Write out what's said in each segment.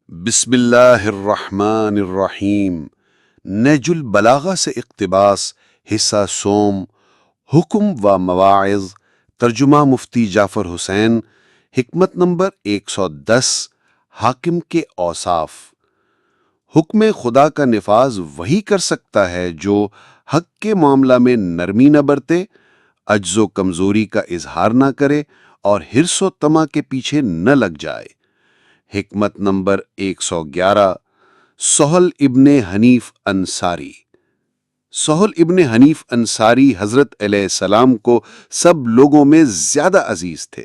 بسم اللہ الرحمن الرحیم۔ نہج البلاغہ سے اقتباس، حصہ سوم، حکم و مواعظ، ترجمہ مفتی جعفر حسین۔ حکمت نمبر 110، حاکم کے اوصاف۔ حکم خدا کا نفاذ وہی کر سکتا ہے جو حق کے معاملہ میں نرمی نہ برتے، عجز و کمزوری کا اظہار نہ کرے اور حرص و طمع کے پیچھے نہ لگ جائے۔ حکمت نمبر 111، سہل ابن حنیف انصاری۔ سہل ابن حنیف انصاری حضرت علیہ السلام کو سب لوگوں میں زیادہ عزیز تھے۔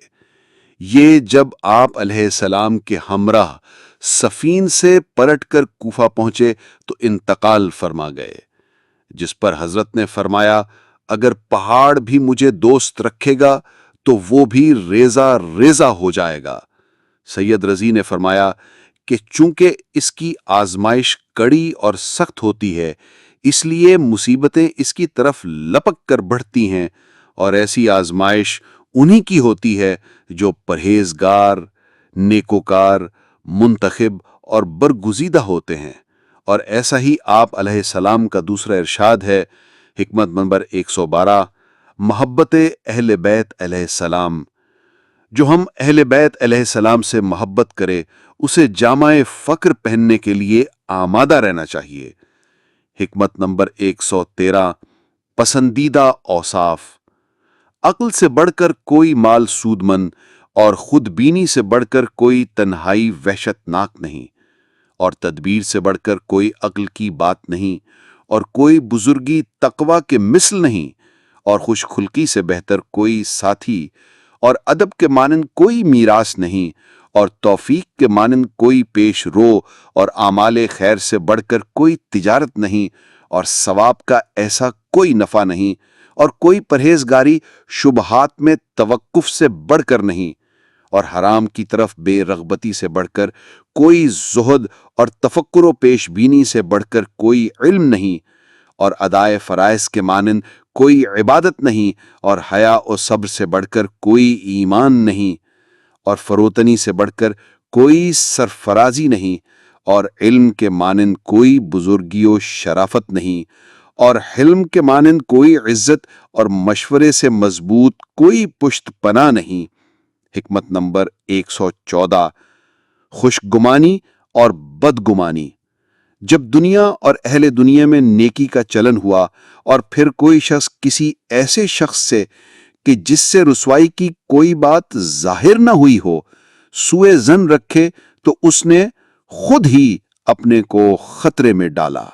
یہ جب آپ علیہ السلام کے ہمراہ سفین سے پلٹ کر کوفہ پہنچے تو انتقال فرما گئے، جس پر حضرت نے فرمایا، اگر پہاڑ بھی مجھے دوست رکھے گا تو وہ بھی ریزہ ریزہ ہو جائے گا۔ سید رضی نے فرمایا کہ چونکہ اس کی آزمائش کڑی اور سخت ہوتی ہے، اس لیے مصیبتیں اس کی طرف لپک کر بڑھتی ہیں، اور ایسی آزمائش انہی کی ہوتی ہے جو پرہیزگار، نیکوکار، منتخب اور برگزیدہ ہوتے ہیں۔ اور ایسا ہی آپ علیہ السلام کا دوسرا ارشاد ہے، حکمت نمبر 112، محبت اہل بیت علیہ السلام۔ جو ہم اہل بیت علیہ السلام سے محبت کرے اسے جامہ فخر پہننے کے لیے آمادہ رہنا چاہیے۔ حکمت نمبر 113، پسندیدہ اوصاف۔ عقل سے بڑھ کر کوئی مال سود مند اور خود بینی سے بڑھ کر کوئی تنہائی وحشت ناک نہیں، اور تدبیر سے بڑھ کر کوئی عقل کی بات نہیں، اور کوئی بزرگی تقوی کے مثل نہیں، اور خوش خلقی سے بہتر کوئی ساتھی، اور ادب کے مانند کوئی میراث نہیں، اور توفیق کے مانند کوئی پیش رو، اور اعمال خیر سے بڑھ کر کوئی تجارت نہیں، اور ثواب کا ایسا کوئی نفع نہیں، اور کوئی پرہیزگاری شبہات میں توقف سے بڑھ کر نہیں، اور حرام کی طرف بے رغبتی سے بڑھ کر کوئی زہد، اور تفکر و پیش بینی سے بڑھ کر کوئی علم نہیں، اور ادائے فرائض کے مانند کوئی عبادت نہیں، اور حیا و صبر سے بڑھ کر کوئی ایمان نہیں، اور فروتنی سے بڑھ کر کوئی سرفرازی نہیں، اور علم کے مانند کوئی بزرگی و شرافت نہیں، اور حلم کے مانند کوئی عزت، اور مشورے سے مضبوط کوئی پشت پناہ نہیں۔ حکمت نمبر 114، خوش گمانی اور بدگمانی۔ جب دنیا اور اہل دنیا میں نیکی کا چلن ہوا، اور پھر کوئی شخص کسی ایسے شخص سے کہ جس سے رسوائی کی کوئی بات ظاہر نہ ہوئی ہو سوء ظن رکھے، تو اس نے خود ہی اپنے کو خطرے میں ڈالا۔